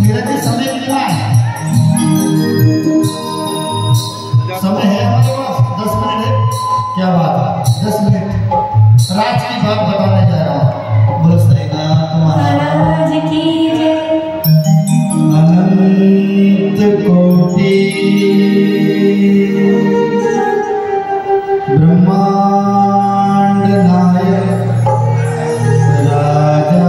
मेरा भी समय कितना है? समय है हमारे पास 10 मिनट है। क्या बात है, 10 मिनट राज की बात बताने जा रहा हूँ। बोलो सही ना महाराज की जय। अनंत कोटि ब्रह्मांड नायक राजा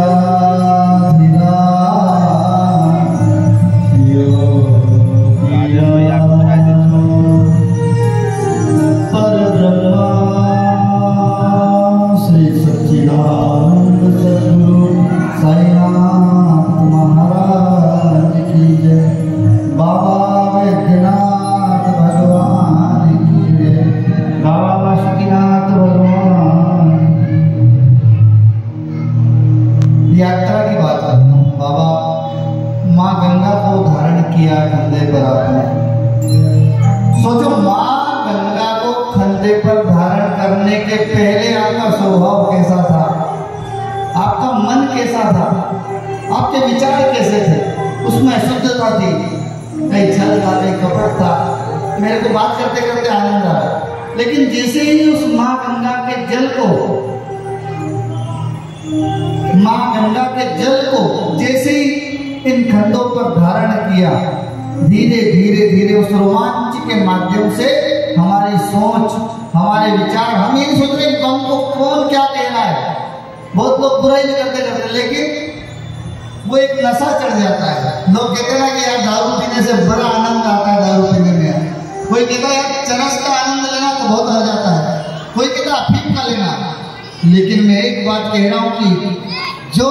कंधे पर आपने सोचो, माँ गंगा को कंधे पर धारण करने के पहले आपका स्वभाव कैसा था, आपका मन कैसा था, आपके विचार कैसे थे? उसमें अशुद्धता थी, कहीं छल था, कहीं कपट था। मेरे को बात करते करते आनंद आ रहा। लेकिन जैसे ही उस माँ गंगा के जल को, माँ गंगा के जल को जैसे ही इन कंधों पर धारण किया, धीरे धीरे धीरे उस रोमांच के माध्यम से हमारी सोच, हमारे विचार, हम यही सोच रहे हैं हमको कौन क्या कह रहा है। बहुत लोग बुराई भी करते करते, लेकिन वो एक नशा चढ़ जाता है। लोग कहते हैं कि यार दारू पीने से बड़ा आनंद आता है, दारू पीने में। कोई कहता है यार चरस का आनंद लेना तो बहुत आ जाता है, कोई कहता है अफीम का लेना। लेकिन मैं एक बात कह रहा हूँ कि जो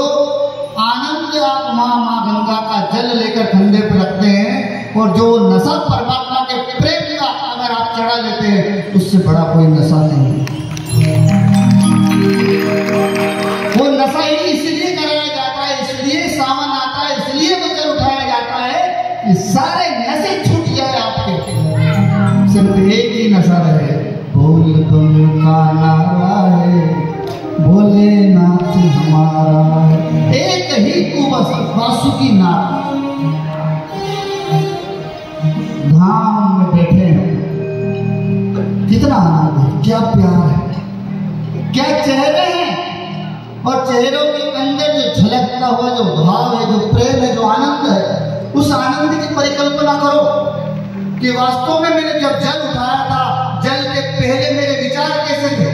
आनंद आप माँ गंगा का जल लेकर कंधे पर रखते हैं, और जो नशा परमात्मा के प्रेम का अगर आप चढ़ा लेते हैं, उससे बड़ा कोई नशा नहीं है। वो नशा ही इसलिए कराया जाता है, इसलिए सावन आता है, इसलिए वो जल उठाया जाता है कि सारे नशे छूट जाए आपके, सिर्फ एक ही नशा रहे, बोल बम का नारा है, भोलेनाथ हमारा है। एक ही को बस वासुकी नाथ धाम में बैठे हैं। कितना आनंद है, क्या प्यार है, क्या चेहरे हैं, और चेहरों के अंदर जो झलकता हुआ जो भाव है, जो प्रेम है, जो आनंद है, उस आनंद की परिकल्पना करो कि वास्तव में मैंने जब जल उठाया था, जल के पहले मेरे विचार कैसे थे,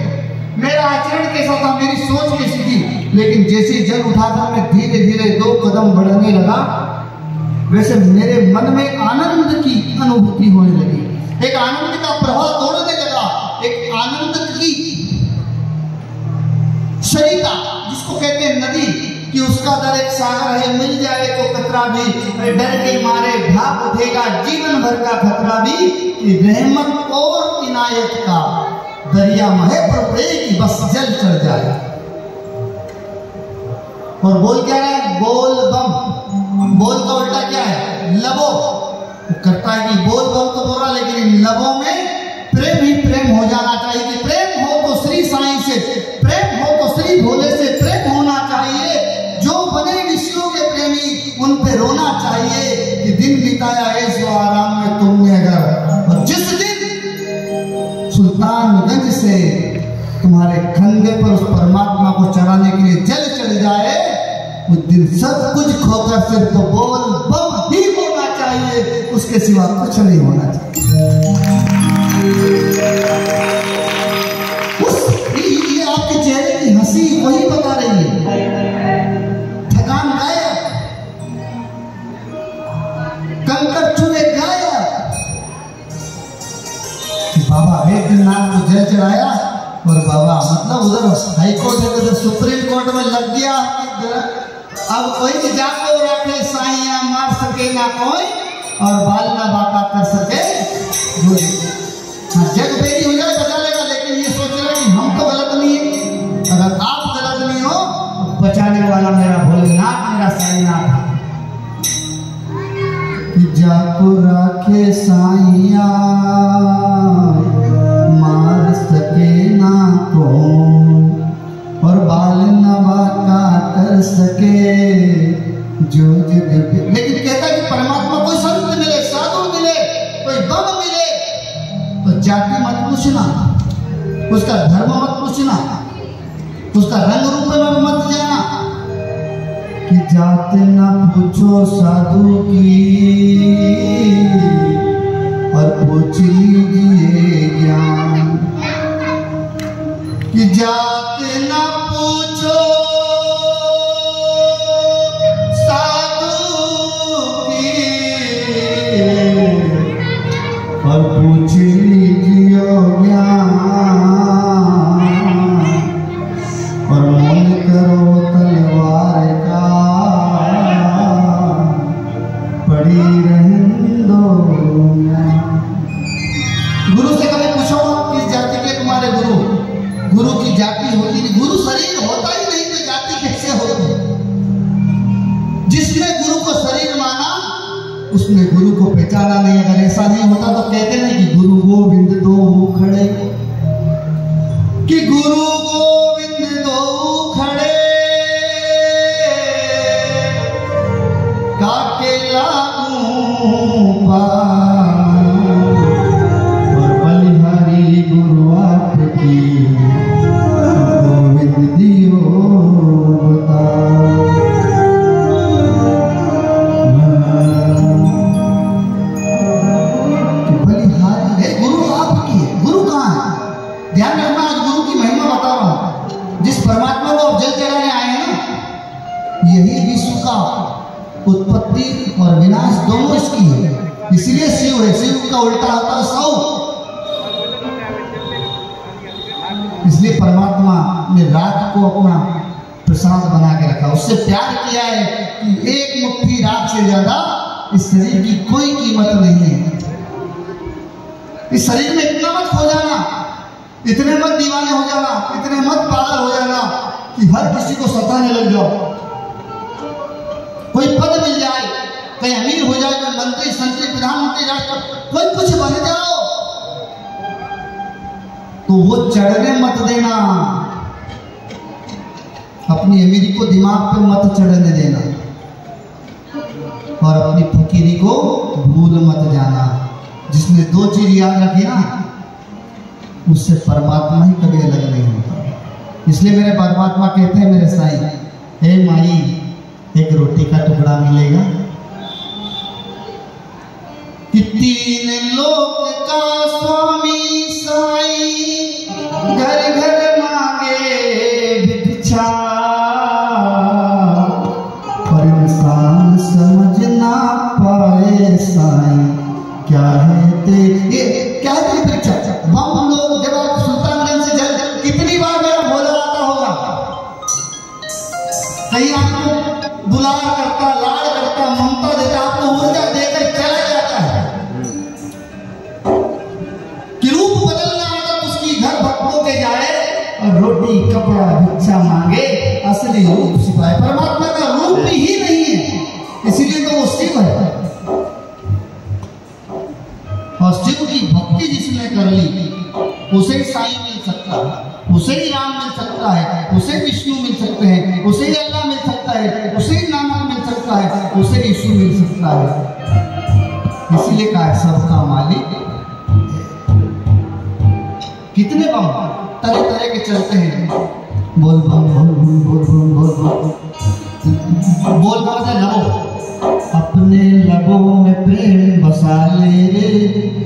मेरा आचरण कैसा था, मेरी सोच कैसी थी। लेकिन जैसे जल उठाकर मैं धीरे धीरे 2 कदम बढ़ने लगा, वैसे मेरे मन में आनंद की अनुभूति होने लगी, एक आनंद का प्रवाह दौड़ने लगा, एक आनंद की सरिता, जिसको कहते हैं नदी, कि उसका दर एक सागर है, मिल जाए तो कतरा भी, डर के मारे भाग उठेगा जीवन भर का खतरा भी, कि रहमत और इनायत का दरिया महे पर एक बस जल चढ़ जाए। और बोल क्या है? बोल बम। बोल का उल्टा क्या है? लबो। करता है कि बोल बम तो बोल रहा, लेकिन इन लबों में प्रेम ही प्रेम हो जाना चाहिए। कि प्रेम हो तो श्री साईं से, प्रेम हो तो श्री भोले से प्रेम होना चाहिए। जो बने विश्वों के प्रेमी, उन पे रोना चाहिए कि दिन बिताया ऐसो आराम में तुमने अगर, और जिस दिन सुल्तानगंज से तुम्हारे कंधे पर उस परमात्मा को चढ़ाने के लिए जल चढ़ जाए, उस दिन सब कुछ खोकर सिर्फ तो बोल बम ही होना चाहिए, उसके सिवा कुछ नहीं होना चाहिए। ये आपके चेहरे की हंसी वही बता रही है, थकान गायब, कंकर चुने गायब। बाबा एक दिन नाथ को जल चढ़ाया, और बाबा मतलब उधर हाई कोर्ट है तो सुप्रीम कोर्ट में लग गया। अब कोई जाको रखे साइया, मार सके ना कोई, और बाल ना बाका कर सके गोली। जग बेरी हो जाए बचा लेगा, लेकिन ये सोच रहे कि हम तो गलत नहीं है। अगर आप गलत नहीं हो तो बचाने वाला मेरा भोलेनाथ, मेरा साईनाथ। जाको रखे साइया, मार सके ना कौन, और बाल नवा का कर सके जो जग। लेकिन कहता उसका धर्म मत पूछना, उसका रंग रूप में मत जाना, कि जात न पूछो साधु की और पूछ लीजिए ज्ञान, कि जात न पूछो साधु की और पूछ लीजिए ज्ञान, और मोल करो तलवार का पड़ी रहने दो। गुरु से कभी पूछो किस जाति के तुम्हारे गुरु? गुरु की जाति होती नहीं, गुरु शरीर होता ही नहीं तो जाति कैसे होती? जिसने गुरु को शरीर माना उसने गुरु को पहचाना नहीं। अगर ऐसा नहीं होता तो कहते नहीं कि गुरु गोविंद दो खड़े, कि गुरु गोविंद दो खड़े, काके लागू पार, और बलिहारी गुरु आपकी गोविंद दियो बता। बलिहारी है गुरु आपकी है। गुरु कहाँ है? ध्यान रखना, आज गुरु की महिमा बता रहा हूं। जिस परमात्मा को आप जल चढ़ाने आए हैं ना, यही विश्व का उत्पत्ति और विनाश दोनों इसकी है। इसलिए शिव है, शिव का उल्टा होता है सौ। इसलिए परमात्मा ने राख को अपना प्रसाद बना के रखा, उससे प्यार किया है कि एक मुट्ठी राख से ज्यादा इस शरीर की कोई कीमत नहीं है। इस शरीर में इतना मत खो जाना, इतने मत दीवाने हो जाना, इतने मत पागल हो जाना कि हर किसी को सताने लग जाओ। कोई पद मिल जाए, कहीं अमीर हो जाए, कोई मंत्री संतरी प्रधानमंत्री राष्ट्रपति, कोई कुछ बन जाओ तो वो चढ़ने मत देना। अपनी अमीरी को दिमाग पे मत चढ़ने देना, और अपनी फकीरी को भूल मत जाना। जिसने दो चीज याद रखी ना, उससे परमात्मा ही कभी अलग नहीं होता। इसलिए मेरे परमात्मा कहते हैं मेरे साईं, हे माई एक रोटी का टुकड़ा मिलेगा, कि तीन लोक का स्वामी साईं, घर घर मांगे भिक्षा, और इंसान समझ ना पाए साईं क्या है ये क्या है भिक्षा। हम लोग जब आप सुल्तानगंज से जल कितनी बार मेरा भोला आता होगा, कहीं आपको दुलार करता, लाड़ करता, ममता देता, आपको ऊर्जा देकर चला जाता है, कि रूप बदलना आदत उसकी घर भक्तों के जाए और रोटी कपड़ा भिक्षा मांगे, असली रूप सिपाही। परमात्मा का रूप ही नहीं है, इसीलिए तो वो शिव है। और शिव की भक्ति जिसने कर ली उसे ही साईं मिल सकता है, उसे ही राम मिल सकता है, उसे विष्णु मिल सकते हैं, उसे ही अल्लाह मिल सकता है, उसे ही नानक मिल सकता है, उसे ही यीशु मिल सकता है। इसीलिए कहा सबका मालिक। कितने बम तरह तरह के चलते हैं, बोल बम बोल बोल बोल बोल बोल बोल बोल बम लगो, अपने लबों में प्रेम बसा ले रे,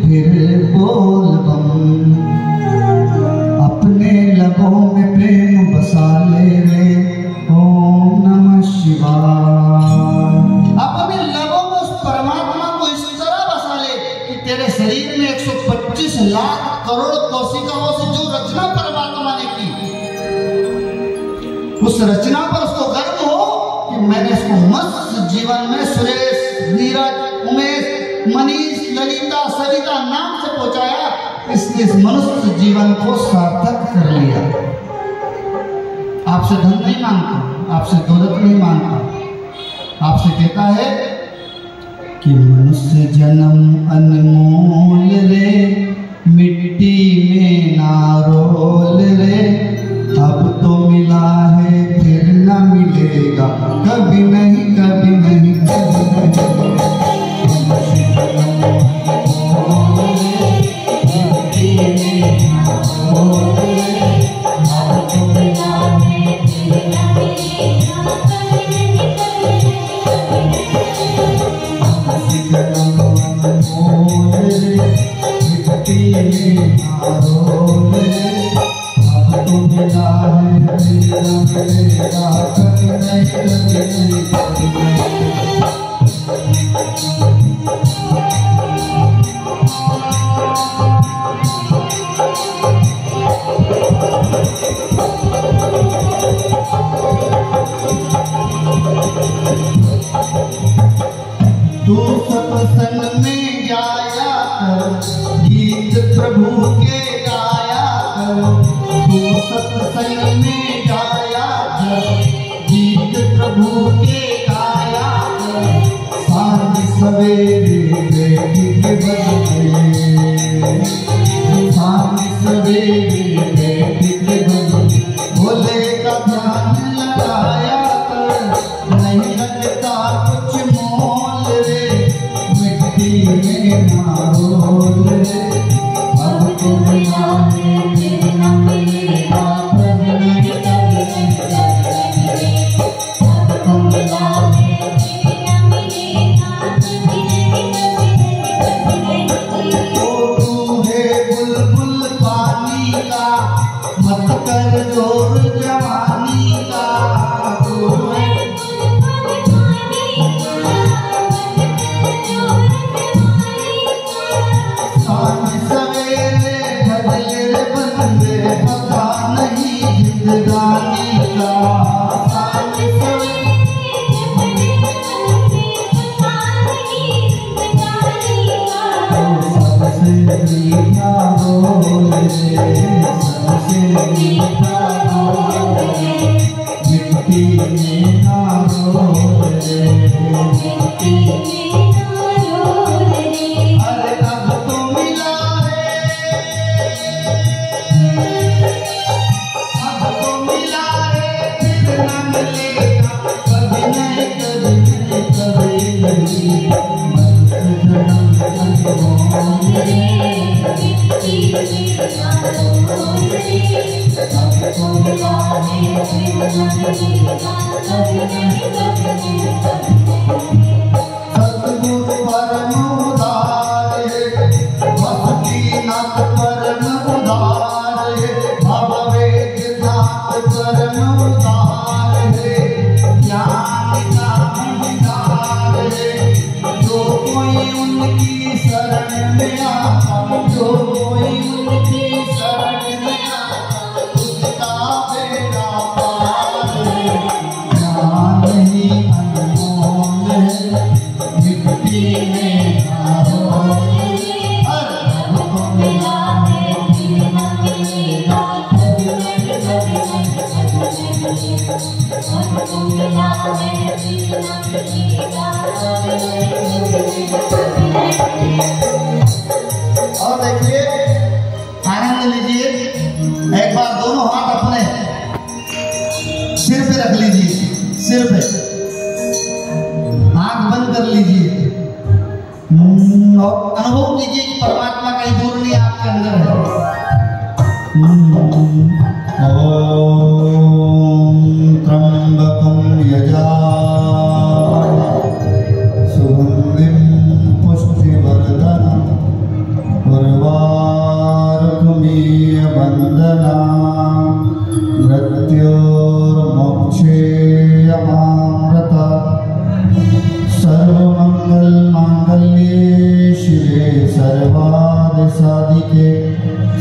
फिर बोल बम। अपने लबों में प्रेम बसा ले रे, ओम नमः शिवाय। अपने लबों में उस परमात्मा को इस तरह बसा ले कि तेरे शरीर में 125 लाख करोड़ कोशिकाओं से जो रचना परमात्मा ने की, उस रचना पर उसको गर्व हो कि मैंने इसको मस्त जीवन में सुरेश, नीरज, उमेश, मनीष, ललिता, सविता नाम से पहुंचाया। इसने इस मनुष्य जीवन को सार्थक कर लिया। आपसे धन नहीं मांगता, आपसे दौलत नहीं मांगता, आपसे कहता है कि मनुष्य जन्म अनमोल रे, मिट्टी में ना रोल रे, अब तो मिला है फिर न मिलेगा, कभी नहीं कभी नहीं कभी नहीं। मिट्टी में ना रोल रे, मिलेगा कभी नहीं, कभी नहीं, कभी नहीं। तू सत्संग में जाया कर, गीत प्रभु के गाया कर। तू सत्संग में जाया कर, गीत प्रभु के गाया कर। सांझ सवेरे बेटी के बजते, सांझ सवेरे बेटी के बजते। भोले का ध्यान लगाया कर, नहीं लगता कुछ मोल रे, मिट्टी में ना रोल रे। अब तो बिना मेरे ना मिलेगा कभी नहीं, कभी नहीं, कभी नहीं। अब तो बिना मेरे ना मिलेगा कभी नहीं, कभी नहीं, कभी नहीं। ओ तू है बुलबुल पानी का, मत कर जोर जवानी का। तू है सवेरे भजले बंदे, पता नहीं जिंदगानी का। सबसे मीठा बोल रे, सबसे मीठा बोल रे, मिट्टी में ना रोल रे, मिट्टी में ना रोल रे। अरे अब तो मिला रे, अब तो मिला रे, फिर ना मिलेगा कभी नहीं, कभी नहीं, कभी नहीं। सतगुरु परम उदार है, भक्तिनाथ परम उदार है, बाबा वेदनाथ परम उदार है, ज्ञान का भंडार है। जो कोई उनकी शरण में आता, जो कोई उनकी शरण में आता, उसका बेड़ा पार है। ज्ञान ही अनमोल है, मिट्टी में ना रोल रे। अब तो मिला है, फिर ना मिलेगा कभी नहीं, कभी नहीं, कभी नहीं। अब तो मिला है, फिर ना मिलेगा कभी नहीं, कभी नहीं। और देखिए, आनंद लीजिए। एक बार दोनों हाथ अपने सिर पे रख लीजिए, सिर पे आंख बंद कर लीजिए और अनुभव कीजिए कि परमात्मा कहीं दूर नहीं, आपके अंदर है। ओम त्र्यंबकं यजामहे, सुगंधिं पुष्टिवर्धनम्, उर्वारुकमिव बन्धनान्, मृत्योर्मोक्षेयमामृतात्। सर्वमंगल मांगल्ये शिवे सर्वादिसाधिके,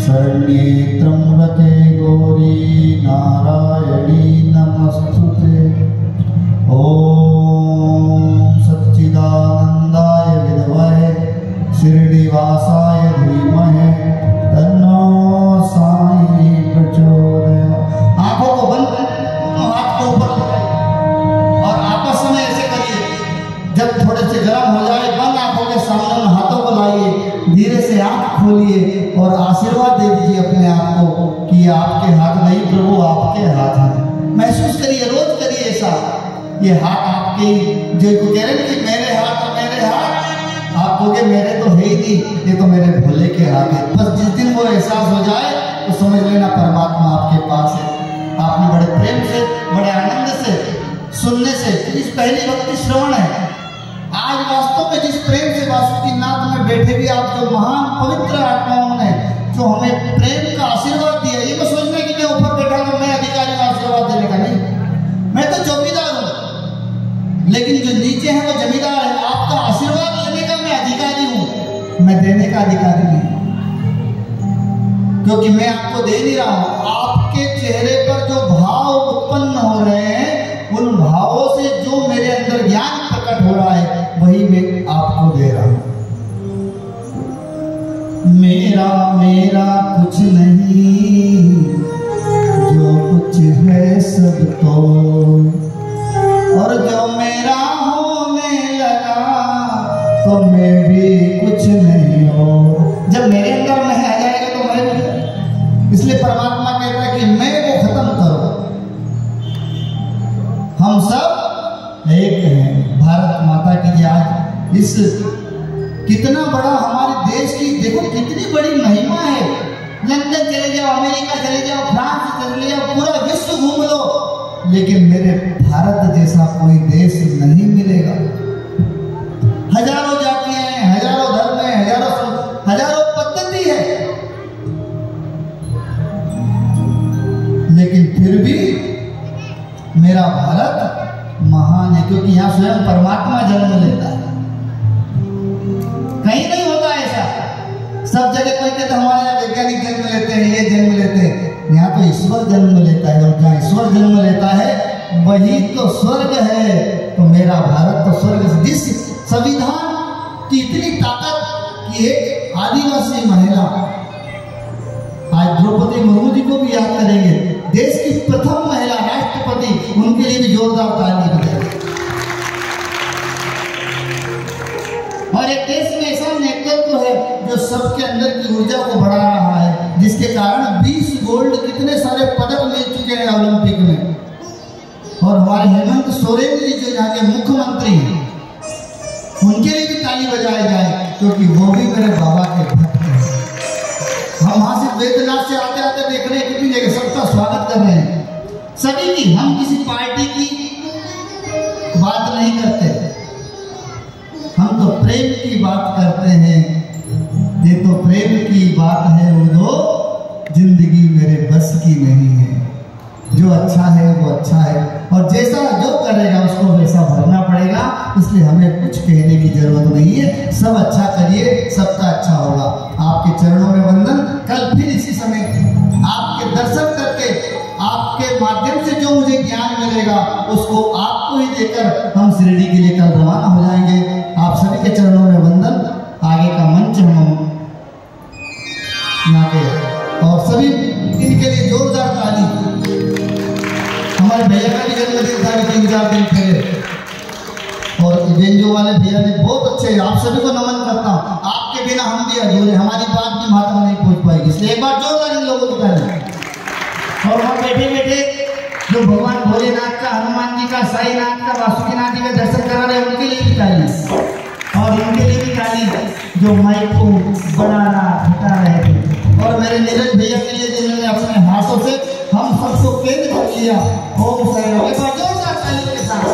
शरण्ये त्र्यंबके गौरी नारायणी नमस्तुते। ओम सच्चिदानंदाय विद्महे, शिरडीवासाय धीमहि, तन्नो साई प्रचोदयात्। आंखों को बंद करें, हाथ को ऊपर लगाइए और आपस में ऐसे करिए। जब थोड़े से गर्म हो जाए, बंद आंखों के सामने उन हाथों को लाइए, धीरे से आंख खोलिए और आशीर्वाद दे दीजिए अपने आप को कि ये आपके हाथ नहीं, प्रभु आपके हाथ हैं। महसूस करिए, रोज करिए ऐसा। ये हाथ आपके, जो कह रहे हैं कि मेरे हाथ और मेरे हाथ, आप कहोगे मेरे तो है ही नहीं, ये तो मेरे भोले के हाथ है। बस जिस दिन वो एहसास हो जाए तो समझ लेना परमात्मा आपके पास है। आपने बड़े प्रेम से, बड़े आनंद से सुनने से, इस पहली भक्ति श्रवण है। आज वास्तव में जिस प्रेम से वासुकीनाथ में बैठे भी आप, जो महान पवित्र आत्माओं ने जो हमें प्रेम का आशीर्वाद दिया, ये तो सोचना कि मैं ऊपर बैठा तो मैं अधिकारी को आशीर्वाद देने का नहीं। मैं देने का अधिकारी नहीं, क्योंकि मैं आपको दे नहीं रहा हूं। आपके चेहरे पर जो भाव उत्पन्न हो रहे हैं, उन भावों से जो मेरे अंदर ज्ञान प्रकट हो रहा है, वही मैं आपको दे रहा हूं। मेरा मेरा कुछ नहीं, जो कुछ है सब तो, और जो मेरा होने लगा तो मैं भी कुछ नहीं हो। जब मेरे अंदर मैं आ जाएगा तो मैं भी, इसलिए परमात्मा कहता है कि मैं को खत्म करो, हम सब एक हैं। भारत माता की आज इस कितना बड़ा हमारे देश की देखो कितनी बड़ी महिमा है। लंदन चले जाओ, अमेरिका चले जाओ, फ्रांस चले जाओ, पूरा विश्व घूम लो, लेकिन मेरे भारत जैसा कोई देश नहीं मिलेगा। हजारों जातियां हैं, हजारों धर्म हैं, हजारों पद्धति है, लेकिन फिर भी मेरा भारत महान है, क्योंकि यहाँ स्वयं परमात्मा जन्म लेता है। कहीं नहीं होता ऐसा। सब जगह कोई कहता हमारे यहाँ वैज्ञानिक जन्म लेते हैं, ये जन्म लेते हैं, यहाँ तो ईश्वर जन्म लेता है। और जहाँ ईश्वर जन्म लेता है वही तो स्वर्ग है। तो मेरा भारत तो स्वर्ग। जिस संविधान की इतनी ताकत की एक आदिवासी महिला, आज द्रौपदी मुर्मू जी को भी याद करेंगे, देश की प्रथम महिला राष्ट्रपति, उनके लिए भी जोरदार ताली बजाएं। और एक देश में ऐसा नेतृत्व है जो सबके अंदर की ऊर्जा को बढ़ा रहा है, जिसके कारण 20 गोल्ड कितने सारे पदक मिल चुके हैं ओलंपिक में। और हमारे हेमंत सोरेन जी जो यहाँ के मुख्यमंत्री हैं, उनके लिए भी ताली बजाई जाए, क्योंकि वो भी मेरे बाबा के भक्त हैं। हम वहां से वेदनाथ से आते आते देख रहे हैं कितनी जगह सबका स्वागत कर रहे हैं, सभी की। हम किसी पार्टी की बात नहीं करते, हम तो प्रेम की बात करते हैं। ये तो प्रेम की बात है, वो जिंदगी मेरे बस की नहीं है। जो अच्छा है वो अच्छा है, और जैसा जो करेगा उसको वैसा भरना पड़ेगा। इसलिए हमें कुछ कहने की जरूरत नहीं है। सब अच्छा करिए, सबका अच्छा होगा। आपके चरणों में वंदन। कल फिर इसी समय आपके दर्शन करके, आपके माध्यम से जो मुझे ज्ञान मिलेगा उसको आपको ही देकर हम शिरडी के लिए कल रवाना हो जाएंगे। आप सभी के चरणों में वंदन। आगे का मंच हम यहाँ के, और सभी इनके लिए जोरदार ताली। हमारे भैया का भी जन्मदिन था 3-4 दिन पहले, और बेंजो वाले भैया ने बहुत अच्छे, आप सभी को नमन करता हूँ। आपके बिना हम भी अधूरे, हमारी बात भी महात्मा नहीं पहुंच पाएगी, इसलिए एक बार जोरदार इन लोगों की ताली। और हम बैठे बैठे जो भगवान भोलेनाथ का, हनुमान जी का, साईनाथ का, वासुकीनाथ जी का दर्शन करा रहे हैं, उनके लिए भी ताली। और उनके लिए भी ताली जो माइक को बनाना हटा रहे थे। और मेरे नीरज भैया के लिए जिन्होंने अपने हाथों से हम सबको केंद्र कर लिया। ओम साईं, एक बार जोरदार ताली के साथ।